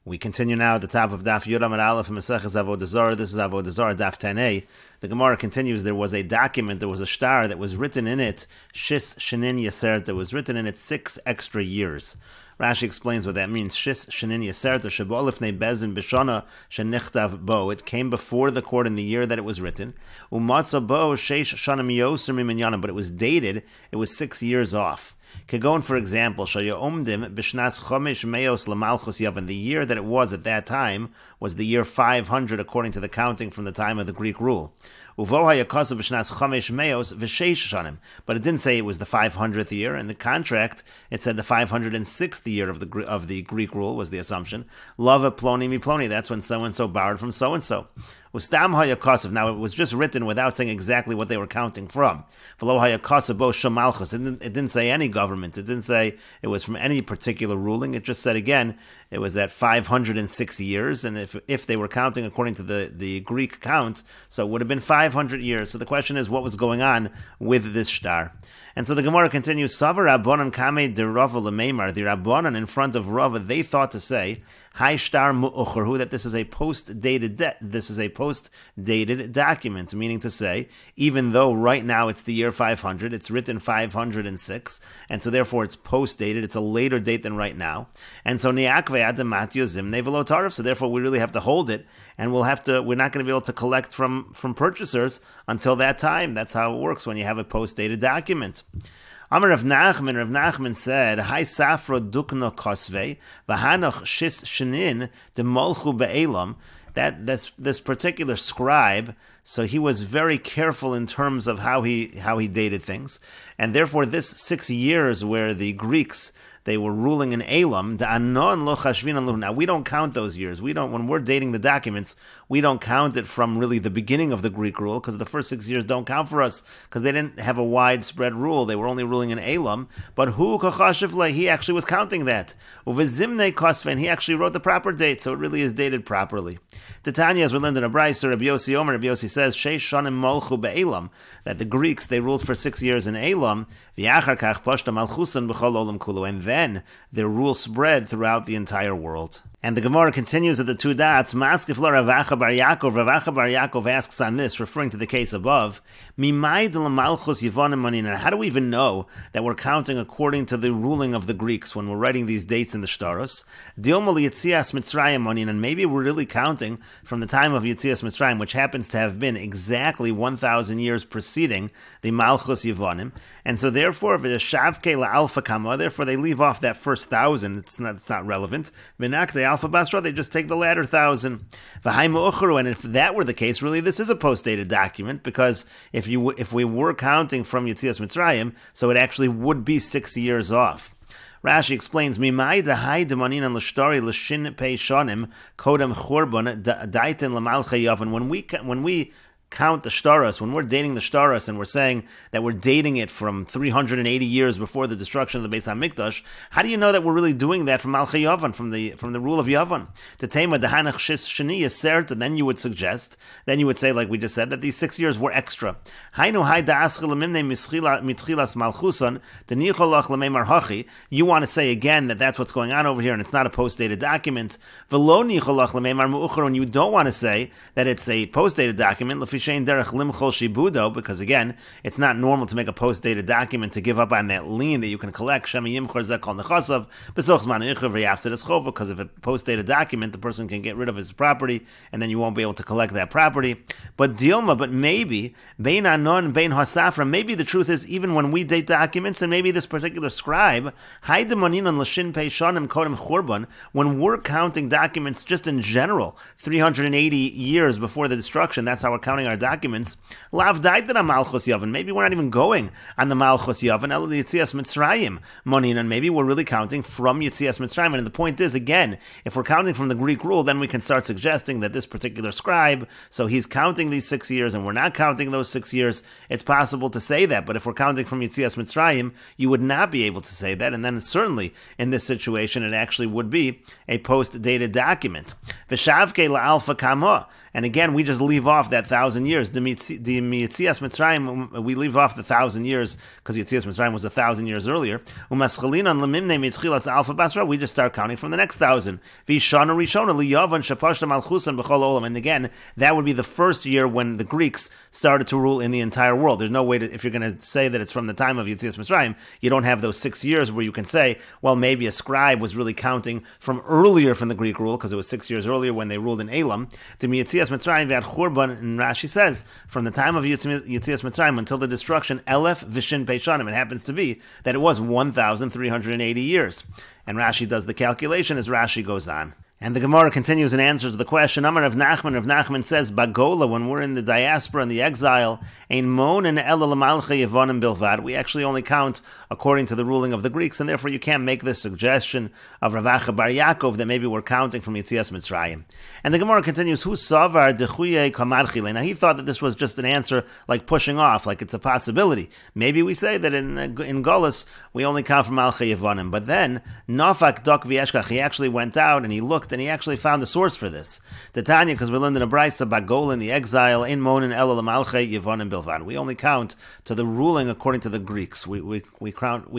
We continue now at the top of Daf Yomi Gemara from Meseches Avodah Zara. This is Avodah Zarah Daf 10a. The Gemara continues. There was a document, there was a star that was written in it, Shis Shenin Yasert, that was written in it 6 extra years. Rashi explains what that means. Shis Shenin Yasert, Shabolifnei Bezin Bishana Shenichtav Bo. It came before the court in the year that it was written. Umatza Bo Sheish Shanim Yoser Miminyanim, but it was dated. It was 6 years off. Kagon, for example, Shayomdim Bishnas Chomish Meos Lamalchus Yavan. The year that it was at that time was the year 500, according to the counting from the time of the Greek rule. Uvoha Yakasav Bishnas Chomish Meos V'Sheish Shanim. But it didn't say it was the 500th year. In the contract, it said the 506th year of the Greek rule was the assumption. Lava Ploni Mi Ploni. That's when so and so borrowed from so and so. Ustam Hayakasav. Now it was just written without saying exactly what they were counting from. V'lo Hayakasav Bo Shamalchus. It didn't say any government. It didn't say it was from any particular ruling. It just said again it was at 506 years, and if they were counting according to the Greek count, so it would have been 500 years. So the question is, what was going on with this star? And so the Gemara continues, Savar Rabbanan Kame de Rava Lemeimar. The Rabbanan in front of Rava, they thought to say, Hai Shtar Mu'ucherhu, that this is a post-dated document, meaning to say, even though right now it's the year 500, it's written 506, and so therefore it's post-dated, it's a later date than right now. And so Niakve Adamat Yozim Nevelo Tarif, so therefore we really have to hold it, and we're not going to be able to collect from purchasers until that time. That's how it works when you have a post-dated document. Amar Rav Nachman said, Hai Safra Dukno Kosve, V'hanoch Shis Shenin, De Molchu Be'elam, that this particular scribe, so he was very careful in terms of how he dated things, and therefore this 6 years where the Greeks, they were ruling in Elam. Now we don't count those years. When we're dating the documents, we don't count it from really the beginning of the Greek rule, because the first 6 years don't count for us, because they didn't have a widespread rule. They were only ruling in Elam. But he actually was counting that. And he actually wrote the proper date, so it really is dated properly. Titania, as we learned in a Brayso, Rabbi Yossi Omer, Rabbi Yossi says, Sheish Shanim Molchu Be'elam, that the Greeks, they ruled for 6 years in Elam, and then their rule spread throughout the entire world. And the Gemara continues at the 2 dots. Maskif la Rav Acha bar Yaakov. Rav Acha bar Yaakov asks on this, referring to the case above, Mimai de malchus Yevonim manin. How do we even know that we're counting according to the ruling of the Greeks when we're writing these dates in the Shtaros? Dilma Yitzias Mitzrayim manin, and maybe we're really counting from the time of Yitzias Mitzrayim, which happens to have been exactly 1,000 years preceding the Malchus Yevonim, and so therefore Shavke la Alpha Kama. Therefore they leave off that first 1,000. It's not relevant. Alpha Basra, they just take the latter 1,000. And if that were the case, really this is a post-dated document, because if we were counting from Yetzias Mitzrayim, so it actually would be 6 years off. Rashi explains, Mimai dahai demanin l'shtari l'shin pei shonim kodem churban daiten l'malchei yavan. When we count the shtaros, when we're dating the shtaros and we're saying that we're dating it from 380 years before the destruction of the Beis HaMikdash, how do you know that we're really doing that from Malchei Yavan, from the rule of Yavan? To Tema Dahanach Shis Sheni Yasert, and then you would say, like we just said, that these 6 years were extra. Hainu hai da'aschil lemimne mitchilas malchusan denicholach lememar hachi. You want to say again that that's what's going on over here, and it's not a post-dated document. Velo nicholach lememar mu'ucher, and you don't want to say that it's a post-dated document, because again, it's not normal to make a post-dated document to give up on that lien that you can collect. Because if a post-dated document, the person can get rid of his property, and then you won't be able to collect that property. But maybe the truth is, even when we date documents, and maybe this particular scribe, when we're counting documents just in general, 380 years before the destruction, that's how we're counting our documents. Lav daitana Malchus Yavan. Maybe we're not even going on the Malchus Yavan. El Yitzias Mitzrayim Monin, and maybe we're really counting from Yitzias Mitzrayim. And the point is, again, if we're counting from the Greek rule, then we can start suggesting that this particular scribe, so he's counting these 6 years, and we're not counting those 6 years. It's possible to say that, but if we're counting from Yitzias Mitzrayim, you would not be able to say that. And then certainly in this situation, it actually would be a post-dated document. V'shavke la alpha kama. And again, we just leave off that 1,000 years. The Yetzias Mitzrayim, we leave off the 1,000 years because Yetzias Mitzrayim was 1,000 years earlier. We just start counting from the next 1,000. And again, that would be the first year when the Greeks started to rule in the entire world. There's no way to, if you're going to say that it's from the time of Yetzias Mitzrayim, you don't have those 6 years where you can say, well, maybe a scribe was really counting from earlier from the Greek rule, because it was 6 years earlier when they ruled in Elam. The Yetzias Mitzrayim v'ad Churban, and Rashi says, from the time of Yetzias Mitzrayim until the destruction, Elef Vishin Peishanim. It happens to be that it was 1,380 years. And Rashi does the calculation as Rashi goes on. And the Gemara continues and answers the question. Amar Rav Nachman says, Bagola, when we're in the diaspora and the exile, Ein mon and ela l'malchei yevonim bilvad. We actually only count according to the ruling of the Greeks, and therefore you can't make this suggestion of Rav Acha bar Yaakov that maybe we're counting from Yetzias Mitzrayim. And the Gemara continues, Hu savar dechuye kamarchile. Now he thought that this was just an answer like pushing off, like it's a possibility. Maybe we say that in Golus we only count from malchei yevonim. But then, Nafak dok v'yeshkach, he actually went out and he looked and he actually found a source for this. The Tanya, because we learned in a brayso, Bagol in the exile, in monin ela l'malchei yevonim bilvad. We only count to the ruling according to the Greeks. We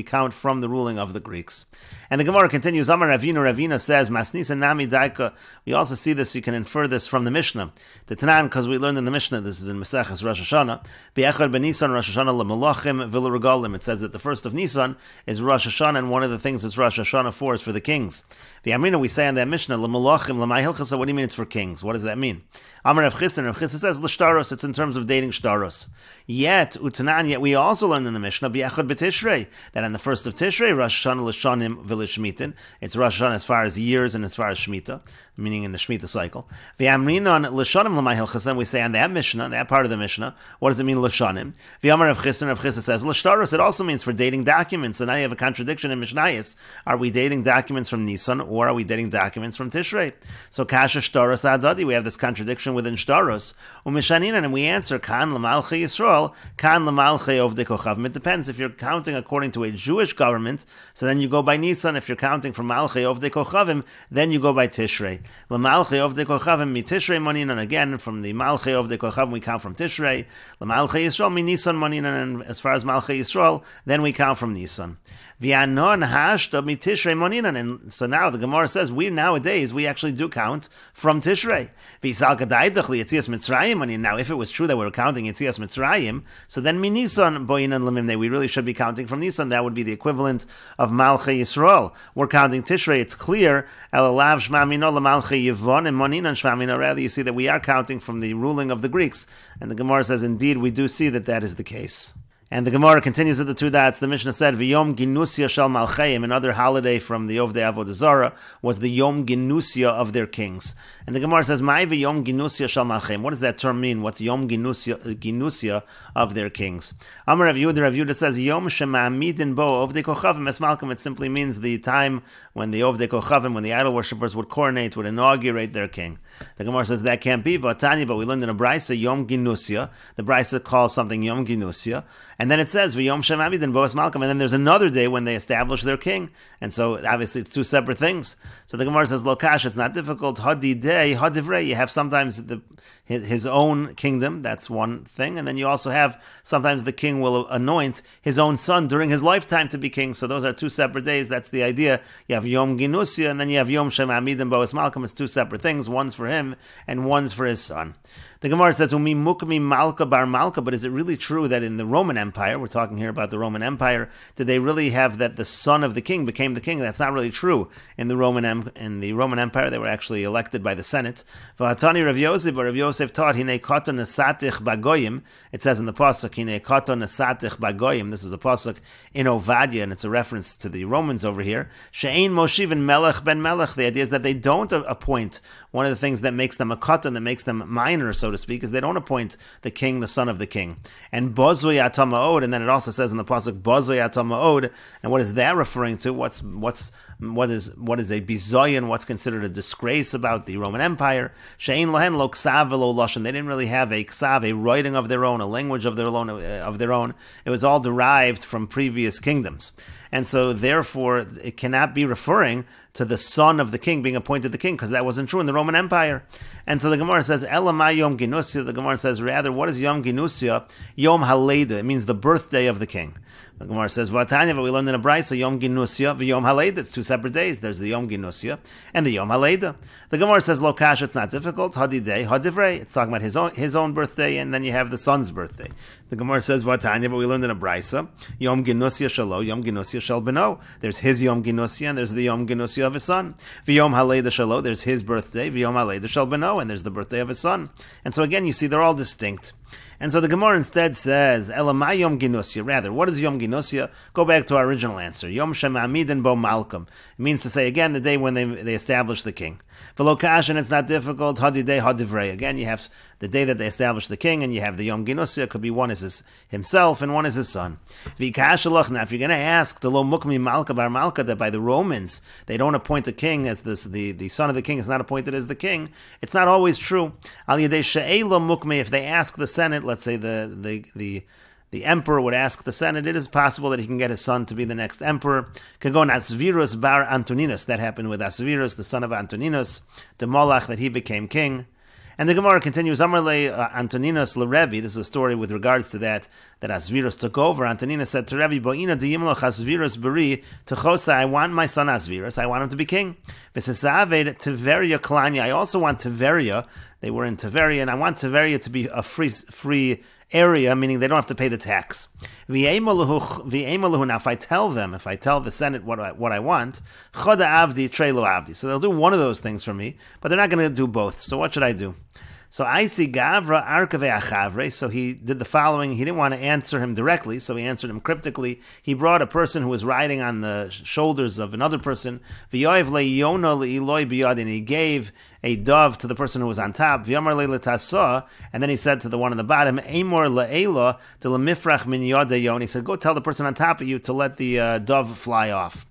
count from the ruling of the Greeks. And the Gemara continues, Amar Ravina says, Masnisa nami daika. We also see this, you can infer this from the Mishnah. The Tanan, because we learned in the Mishnah, this is in Meseches Rosh Hashanah, Be'echad b'Nisan Rosh Hashanah l'melachim v'l'regalim. It says that the first of Nisan is Rosh Hashanah, and one of the things it's Rosh Hashanah for is for the kings. V'yamrina, we say in that Mishnah, l'melachim l'may hilchasa. What do you mean it's for kings? What does that mean? Amar Rav Chisda says, l'shtaros, it's in terms of dating shtaros. Yet we also learned in the Mishnah, B'echad b'Tishrei, that on the first of Tishrei, Rosh Hashanah l'shanim v'l'shmitin. It's Rosh Hashanah as far as years and as far as Shemitah, meaning in the Shemitah cycle. V'yamrinon l'shanim l'may hilchasa, we say on that Mishnah, that part of the Mishnah, what does it mean l'shanim? V'yamar Rav Chisda says, l'shtaros, it also means for dating documents. So now you have a contradiction in Mishnayos. Are we dating documents from Nisan, or are we dating documents from Tishrei? So kasha shtaros adadi, we have this contradiction within shtaros. Umishaninan, and we answer, kan l'malchei Yisrael, kan l'malchei ovdei kochavim. It depends. If you're counting according to a Jewish government, so then you go by Nisan. If you're counting from malchei ovdei kochavim, then you go by Tishrei. L'malchei ovdei kochavim mi Tishrei maninan. Again, from the malchei ovdei kochavim, we count from Tishrei. L'malchei Yisrael mi Nisan maninan. And as far as malchei Yisrael, then we count from Nisan. V'anon hashta mi Tishrei maninan. And so now the Gemara says, nowadays we actually do count from Tishrei. V'isal kadaydach li Yetzias Mitzrayim maninan. Now, if it was true that we were counting Yetzias Mitzrayim, so then mi Nisan boinan lemimne. We really should be counting from Nisan. That would be the equivalent of malchei Yisrael. We're counting Tishrei. It's clear. Elalav shmamino lemalchei Yevonim maninan shmamino. Rather, you see that we are counting from the ruling of the Greeks. And the Gemara says, indeed, we do see that that is the case. And the Gemara continues at the two dots. The Mishnah said, V'yom Ginusia shel Malcheim, another holiday from the Ovdei Avodah Zara, was the Yom Ginusia of their kings. And the Gemara says, Mai v'yom Ginusia shel Malcheim. What does that term mean? What's Yom Ginusia of their kings? Amar Rav Yehuda says, Yom Shema'amidin bo Ovdei Kochavim es Malchim. It simply means the time when the Ovdei Kochavim, when the idol worshippers would coronate, would inaugurate their king. The Gemara says that can't be V'atani, but we learned in a brayso Yom Ginusia. The brayso calls something Yom Ginusia. And then it says, V'yom Shema'amidin bo es Malchim. And then there's another day when they establish their king. And so obviously it's two separate things. So the Gemara says, Lokash, it's not difficult. Hadidei, hadivrei. You have sometimes his own kingdom. That's one thing. And then you also have sometimes the king will anoint his own son during his lifetime to be king. So those are two separate days. That's the idea. You have Yom Ginusia and then you have Yom Shema'amidin bo es Malchim. It's two separate things. One's for him and one's for his son. The Gemara says, Umi mukmi malka bar malka, but is it really true that in the Roman Empire, we're talking here about the Roman Empire, did they really have that the son of the king became the king? That's not really true. In the Roman Empire, they were actually elected by the Senate. V'hatani Rav Yosef, but Rav Yosef taught, Hinei koto nesatich bagoyim. It says in the pasuk, Hinei koto nesatich bagoyim. This is a pasuk in Ovadia, and it's a reference to the Romans over here. She'ein moshivin melech ben melech. The idea is that they don't appoint. One of the things that makes them a katan, that makes them minor, so to speak, is they don't appoint the king, the son of the king. And bozoi atamaod, and then it also says in the pasuk bozoi atamaod. And what is that referring to? What is a bizoyan? What's considered a disgrace about the Roman Empire? Shein lahen lo ksav velo lashon. They didn't really have a ksav, a writing of their own, a language of their own. It was all derived from previous kingdoms. and so therefore it cannot be referring to the son of the king being appointed the king, because that wasn't true in the Roman Empire. And so the Gemara says, Elamai Yom Ginusya. The Gemara says, rather, what is Yom Ginusya? Yom Haleda. It means the birthday of the king. The Gemara says, Vatanya, but we learned in a brayso, Yom Ginusya, v'Yom Haleda. It's two separate days. There's the Yom Ginusya and the Yom Haleda. The Gemara says, Lo Kash, it's not difficult. Hadidei, Hadivrei. It's talking about his own birthday, and then you have the son's birthday. The Gemara says, Vatanya, but we learned in a brayso, Yom Ginusya Shalo, Yom Ginusya Shel Beno. There's his Yom Ginusya, and there's the Yom Ginusya of his son. V'Yom Haleda Shalo, there's his birthday. V'Yom Haleda Shel Beno, and there's the birthday of his son. And so again, you see, they're all distinct. And so the Gemara instead says, Elamai Yom Ginusya. Rather, what is Yom Ginusya? Go back to our original answer. Yom Shemamidin Bo Malkum. It means to say, again, the day when they established the king. V'lo and it's not difficult. Hadidei Hadivrei. Again, you have the day that they established the king, and you have the Yom Ginusya. Could be one is himself, and one is his son. V'ikashalach. Now, if you're going to ask the Lo Mukmi Malka Bar Malka, that by the Romans, they don't appoint a king as this, the son of the king is not appointed as the king, it's not always true. Al Yedei She'ei Lo Mukmi, if they ask the Senate, let's say the emperor would ask the Senate, it is possible that he can get his son to be the next emperor. Could go on Asvirus bar Antoninus. That happened with Asvirus, the son of Antoninus, the Molach, that he became king. And the Gemara continues, Amarle Antoninus LeRebi. This is a story with regards to that Asvirus took over. Antoninus said to Rebbe, Bo'ina diyimloch Asvirus beri techosa. I want my son Asvirus. I want him to be king. V'sesaved Tiveria Klanya. I also want Tiveria. They were in Tiveria, and I want Tiveria to be a free area, meaning they don't have to pay the tax. V'yemaluhu. Now, if I tell the Senate what I want, choda avdi, trelo avdi. So they'll do one of those things for me, but they're not going to do both. So what should I do? So I see Gavra Arkave Achavre. So he did the following. He didn't want to answer him directly, so he answered him cryptically. He brought a person who was riding on the shoulders of another person. V'yoyev le'yono le'iloi biyad, and he gave a dove to the person who was on top. V'yamar le'letasa, and then he said to the one on the bottom, Amor le'ela de lemifrach min yodayon. He said, go tell the person on top of you to let the dove fly off.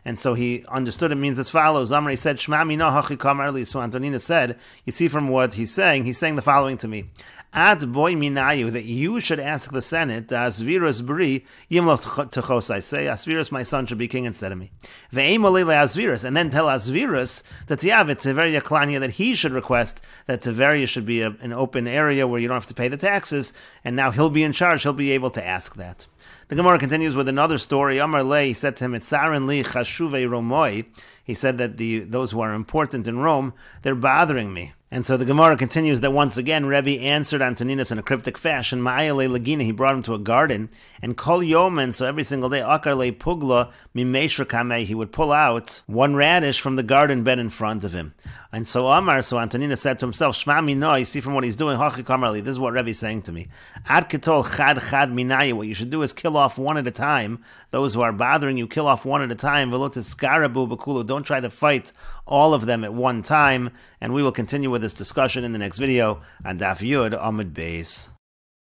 And so he understood it means as follows. Amr, said, Shma mina hachi kamarli. So Antonina said, you see from what he's saying the following to me. Ad boy minayu, that you should ask the Senate, Asvirus bri, yimloch techosai. Say, Asvirus, my son, should be king instead of me. Ve'emolele Asvirus, and then tell Asvirus that Tiavet Tiveria Klanya, that he should request that Tiveria should be an open area where you don't have to pay the taxes, and now he'll be in charge, he'll be able to ask that. The Gemara continues with another story. Amar Le, he said to him, Etzarin li chashuve romoi. He said that those who are important in Rome, they're bothering me. And so the Gemara continues that once again, Rebbe answered Antoninus in a cryptic fashion. Ma'ayale lagina, he brought him to a garden, and kol yomen, so every single day, akar le pugla mimeshra kamei, he would pull out one radish from the garden bed in front of him. And so Antoninus said to himself, Shma mino, you see from what he's doing, hachi kamarli, this is what Rebbe is saying to me. Ad ketol chad minaya, what you should do is kill off one at a time. Those who are bothering you, kill off one at a time. Velotis skarabu bakulu, don't try to fight all of them at one time. And we will continue with this discussion in the next video on Daf Yud Amud Beis.